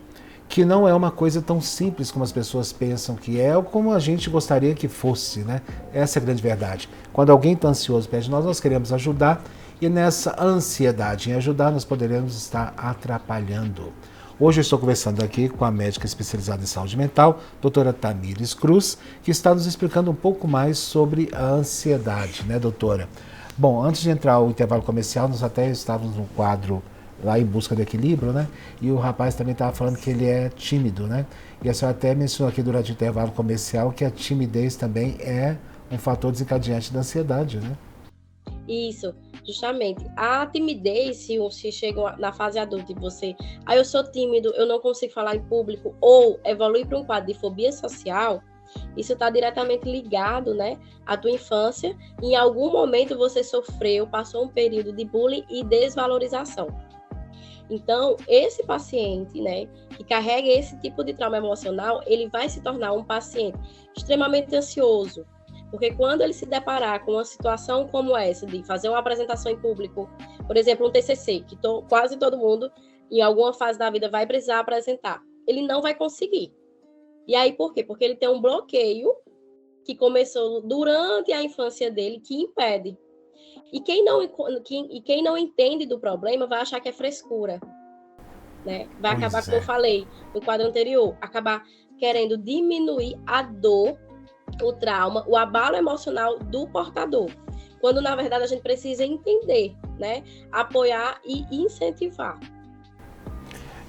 que não é uma coisa tão simples como as pessoas pensam que é ou como a gente gostaria que fosse, né? Essa é a grande verdade. Quando alguém está ansioso perto de nós, nós queremos ajudar e nessa ansiedade em ajudar nós poderemos estar atrapalhando. Hoje eu estou conversando aqui com a médica especializada em saúde mental, doutora Tamires Cruz, que está nos explicando um pouco mais sobre a ansiedade, né, doutora? Bom, antes de entrar o intervalo comercial, nós até estávamos no quadro lá em busca do equilíbrio, né? E o rapaz também estava falando que ele é tímido, né? E a senhora até mencionou aqui durante o intervalo comercial que a timidez também é um fator desencadeante da ansiedade, né? Isso, justamente. A timidez, se chega na fase adulta e você, eu sou tímido, eu não consigo falar em público, ou evolui para um quadro de fobia social, isso está diretamente ligado, né, à tua infância. Em algum momento você sofreu, passou um período de bullying e desvalorização. Então, esse paciente, né, que carrega esse tipo de trauma emocional, ele vai se tornar um paciente extremamente ansioso. Porque quando ele se deparar com uma situação como essa, de fazer uma apresentação em público, por exemplo, um TCC, que quase todo mundo, em alguma fase da vida, vai precisar apresentar, ele não vai conseguir. E aí, por quê? Porque ele tem um bloqueio que começou durante a infância dele, que impede. E quem não entende do problema vai achar que é frescura, né? Vai acabar, como eu falei no quadro anterior, acabar querendo diminuir a dor, o trauma, o abalo emocional do portador, quando na verdade a gente precisa entender, né? Apoiar e incentivar.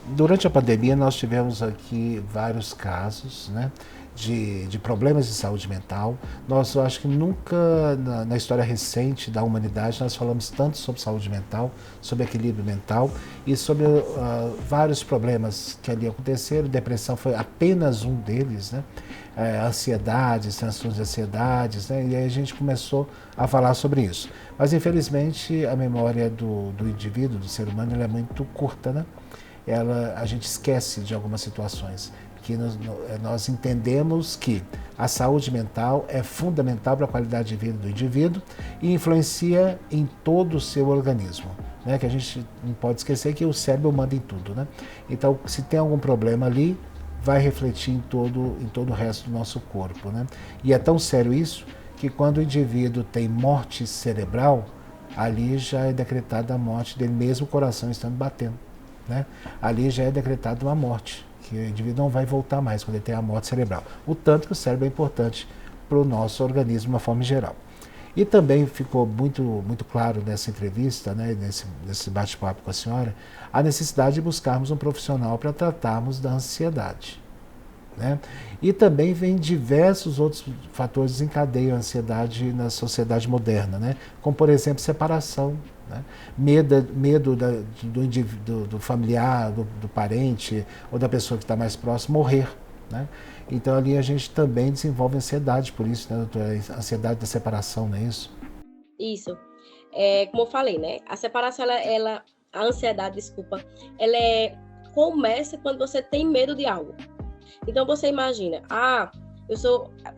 Durante a pandemia nós tivemos aqui vários casos, né, de problemas de saúde mental. Eu acho que nunca na história recente da humanidade nós falamos tanto sobre saúde mental, sobre equilíbrio mental e sobre vários problemas que ali aconteceram. Depressão foi apenas um deles, né? Ansiedades, transtornos de ansiedades, né? E aí a gente começou a falar sobre isso. Mas infelizmente a memória do indivíduo, do ser humano, ela é muito curta, né? A gente esquece de algumas situações, que nós entendemos que a saúde mental é fundamental para a qualidade de vida do indivíduo e influencia em todo o seu organismo, né? Que a gente não pode esquecer que o cérebro manda em tudo, né? Então, se tem algum problema ali, vai refletir em todo o resto do nosso corpo, né? E é tão sério isso que quando o indivíduo tem morte cerebral, ali já é decretada a morte dele, mesmo o coração estando batendo, né? Ali já é decretada uma morte, que o indivíduo não vai voltar mais quando ele tem a morte cerebral. O tanto que o cérebro é importante para o nosso organismo de uma forma geral. E também ficou muito claro nessa entrevista, né, nesse bate-papo com a senhora, a necessidade de buscarmos um profissional para tratarmos da ansiedade, né? E também vem diversos outros fatores que desencadeiam a ansiedade na sociedade moderna, né? Como, por exemplo, separação, né? Medo do familiar, do parente ou da pessoa que está mais próxima morrer, né? Então ali a gente também desenvolve ansiedade por isso, né, doutora? Ansiedade da separação, não é isso? Isso. Como eu falei, né? A separação, a ansiedade, desculpa, começa quando você tem medo de algo. Então você imagina,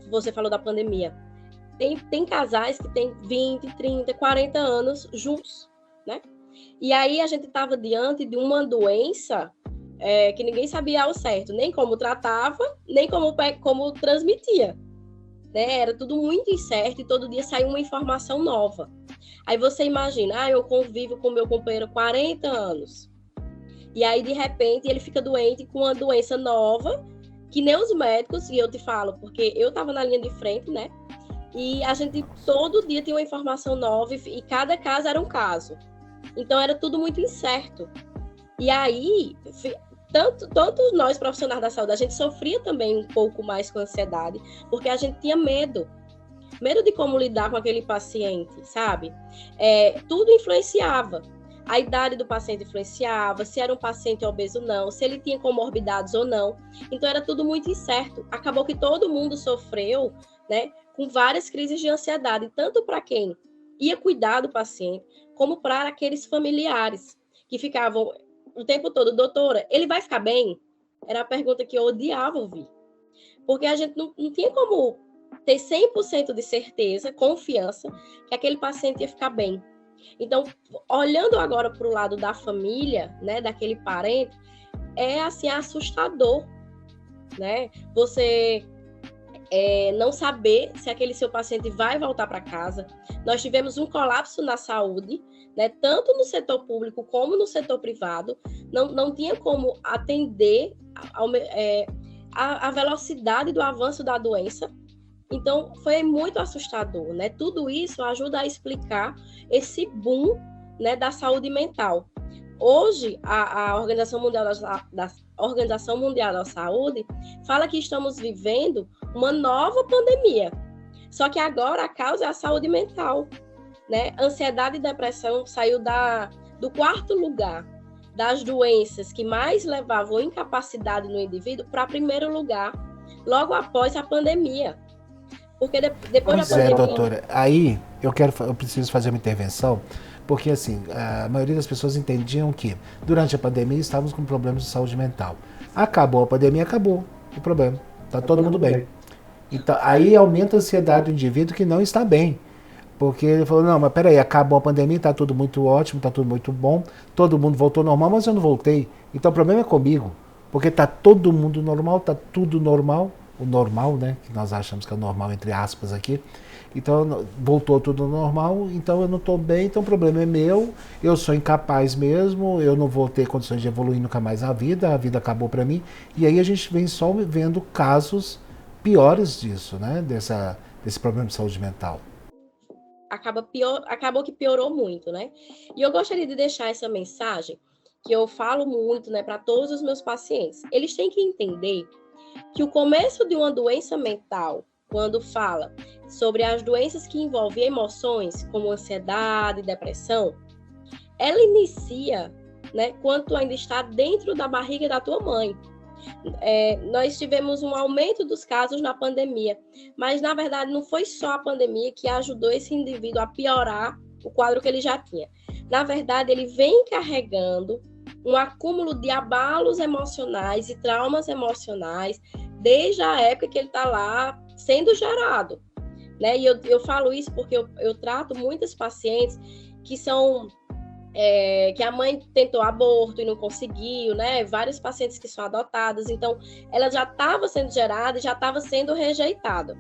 você falou da pandemia, tem casais que têm 20, 30, 40 anos juntos, né? E aí a gente estava diante de uma doença que ninguém sabia ao certo, nem como tratava, nem como transmitia, né? Era tudo muito incerto e todo dia saía uma informação nova. Aí você imagina, eu convivo com meu companheiro há 40 anos, e aí de repente ele fica doente com uma doença nova, que nem os médicos, e eu te falo, porque eu estava na linha de frente, né? E a gente todo dia tinha uma informação nova e cada caso era um caso. Então era tudo muito incerto. E aí, tanto nós profissionais da saúde, a gente sofria também um pouco mais com ansiedade, porque a gente tinha medo de como lidar com aquele paciente, sabe? Tudo influenciava. A idade do paciente influenciava, se era um paciente obeso ou não, se ele tinha comorbidades ou não. Então era tudo muito incerto. Acabou que todo mundo sofreu, né, com várias crises de ansiedade, tanto para quem ia cuidar do paciente, como para aqueles familiares que ficavam o tempo todo, doutora, ele vai ficar bem? Era a pergunta que eu odiava ouvir. Porque a gente não tinha como ter 100% de certeza, confiança, que aquele paciente ia ficar bem. Então, olhando agora para o lado da família, né, daquele parente, é assim assustador, né? Você não saber se aquele seu paciente vai voltar para casa. Nós tivemos um colapso na saúde, né, tanto no setor público como no setor privado. Não tinha como atender a velocidade do avanço da doença. Então, foi muito assustador, né? Tudo isso ajuda a explicar esse boom, né, da saúde mental. Hoje, a Organização Mundial da Saúde fala que estamos vivendo uma nova pandemia. Só que agora a causa é a saúde mental, né? Ansiedade e depressão saiu do 4º lugar das doenças que mais levavam incapacidade no indivíduo para 1º lugar, logo após a pandemia. Porque depois Pois da pandemia... doutora, aí eu preciso fazer uma intervenção, porque assim, a maioria das pessoas entendiam que durante a pandemia estávamos com problemas de saúde mental. Acabou a pandemia, acabou o problema, está todo mundo bem. Então, aí aumenta a ansiedade do indivíduo que não está bem, porque ele falou, não, mas peraí, acabou a pandemia, está tudo muito ótimo, está tudo muito bom, todo mundo voltou normal, mas eu não voltei. Então o problema é comigo, porque está todo mundo normal, está tudo normal, o normal, né, que nós achamos que é normal, entre aspas aqui, então voltou tudo normal, então eu não estou bem, então o problema é meu, eu sou incapaz mesmo, eu não vou ter condições de evoluir nunca mais na vida, a vida acabou para mim, e aí a gente vem só vendo casos piores disso, né, desse problema de saúde mental. Acabou que piorou muito, né? E eu gostaria de deixar essa mensagem, que eu falo muito, né, para todos os meus pacientes. Eles têm que entender que o começo de uma doença mental, quando fala sobre as doenças que envolvem emoções, como ansiedade, depressão, ela inicia, né, quando tu ainda está dentro da barriga da tua mãe. Nós tivemos um aumento dos casos na pandemia, mas na verdade não foi só a pandemia que ajudou esse indivíduo a piorar o quadro que ele já tinha. Na verdade, ele vem carregando um acúmulo de abalos emocionais e traumas emocionais desde a época que ele está lá sendo gerado, né? E eu falo isso porque eu trato muitas pacientes que são... que a mãe tentou aborto e não conseguiu, né? Vários pacientes que são adotados, então ela já estava sendo gerada e já estava sendo rejeitada.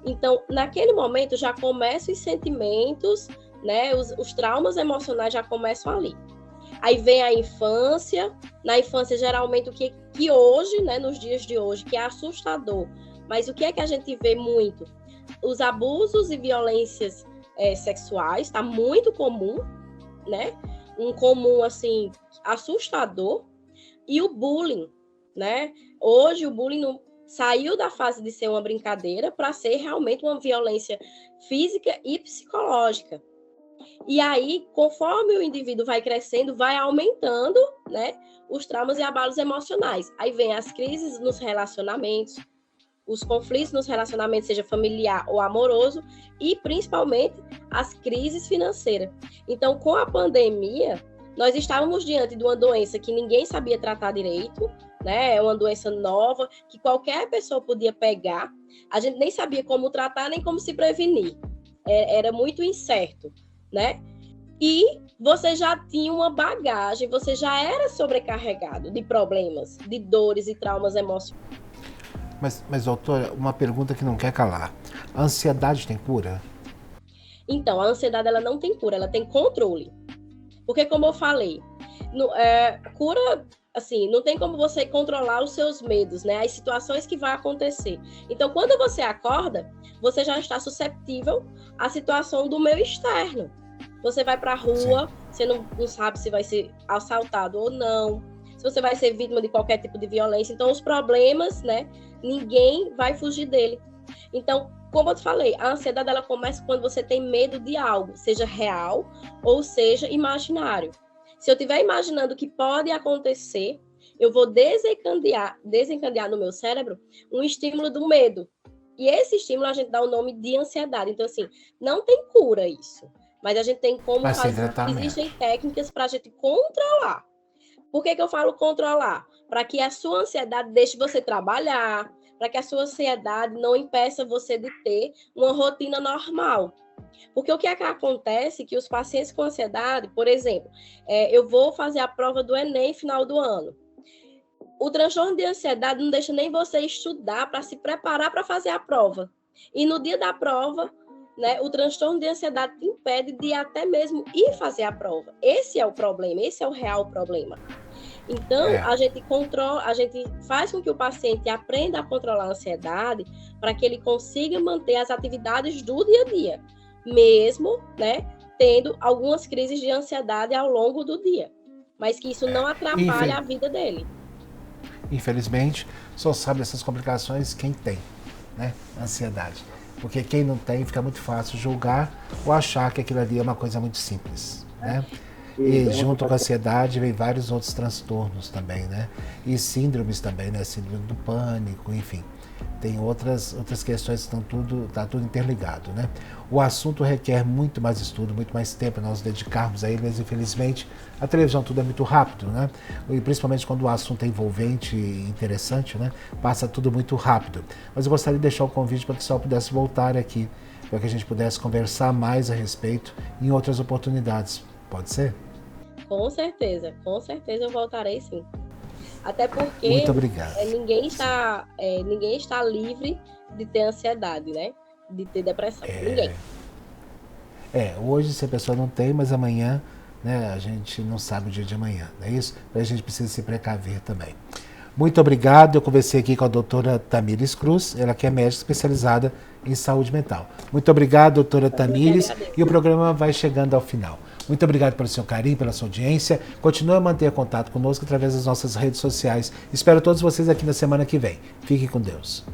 Então, naquele momento já começam os sentimentos, né? Os traumas emocionais já começam ali. Aí vem a infância, na infância geralmente o que hoje, né? Nos dias de hoje, que é assustador, mas o que é que a gente vê muito? Os abusos e violências sexuais, está muito comum, né? Um comum, assim, assustador. E o bullying, né? Hoje o bullying saiu da fase de ser uma brincadeira para ser realmente uma violência física e psicológica. E aí, conforme o indivíduo vai crescendo, vai aumentando, né, os traumas e abalos emocionais. Aí vem as crises nos relacionamentos, os conflitos nos relacionamentos, seja familiar ou amoroso, e principalmente as crises financeiras. Então, com a pandemia, nós estávamos diante de uma doença que ninguém sabia tratar direito, né? É uma doença nova, que qualquer pessoa podia pegar. A gente nem sabia como tratar, nem como se prevenir. Era muito incerto, né? E você já tinha uma bagagem, você já era sobrecarregado de problemas, de dores e traumas emocionais. Mas, doutora, uma pergunta que não quer calar. A ansiedade tem cura? Então, a ansiedade ela não tem cura, ela tem controle. Porque, como eu falei, cura, assim, não tem como você controlar os seus medos, né? As situações que vão acontecer. Então, quando você acorda, você já está susceptível à situação do meio externo. Você vai para a rua, você não sabe se vai ser assaltado ou não, se você vai ser vítima de qualquer tipo de violência. Então, os problemas, né? Ninguém vai fugir dele. Então, como eu te falei, a ansiedade ela começa quando você tem medo de algo, seja real ou seja imaginário. Se eu estiver imaginando que pode acontecer, eu vou desencadear no meu cérebro um estímulo do medo. E esse estímulo a gente dá o nome de ansiedade. Então, assim, não tem cura isso. Mas a gente tem como fazer. Existem técnicas para a gente controlar. Por que eu falo controlar? Para que a sua ansiedade deixe você trabalhar, para que a sua ansiedade não impeça você de ter uma rotina normal. Porque o que é que acontece que os pacientes com ansiedade, por exemplo, eu vou fazer a prova do Enem final do ano. O transtorno de ansiedade não deixa nem você estudar para se preparar para fazer a prova. E no dia da prova, né, o transtorno de ansiedade te impede de até mesmo ir fazer a prova. Esse é o problema, esse é o real problema. Então, a gente faz com que o paciente aprenda a controlar a ansiedade para que ele consiga manter as atividades do dia a dia, mesmo, né, tendo algumas crises de ansiedade ao longo do dia, mas que isso não atrapalhe a vida dele. Infelizmente, só sabe dessas complicações quem tem, né, ansiedade. Porque quem não tem, fica muito fácil julgar ou achar que aquilo ali é uma coisa muito simples, né? E junto com a ansiedade vem vários outros transtornos também, né? E síndromes também, né? Síndrome do pânico, enfim. Tem outras questões que está tudo interligado, né? O assunto requer muito mais estudo, muito mais tempo nós dedicarmos a ele, mas infelizmente a televisão tudo é muito rápido, né? E principalmente quando o assunto é envolvente e interessante, né? Passa tudo muito rápido. Mas eu gostaria de deixar o convite para que o pessoal pudesse voltar aqui, para que a gente pudesse conversar mais a respeito em outras oportunidades. Pode ser? Com certeza eu voltarei sim. Até porque muito obrigado. Ninguém está livre de ter ansiedade, né? De ter depressão. Ninguém. Hoje se a pessoa não tem, mas amanhã, né, a gente não sabe o dia de amanhã, não é isso? A gente precisa se precaver também. Muito obrigado. Eu conversei aqui com a doutora Tamires Cruz, ela que é médica especializada em saúde mental. Muito obrigado, doutora Tamires. E o programa vai chegando ao final. Muito obrigado pelo seu carinho, pela sua audiência. Continue a manter contato conosco através das nossas redes sociais. Espero todos vocês aqui na semana que vem. Fiquem com Deus.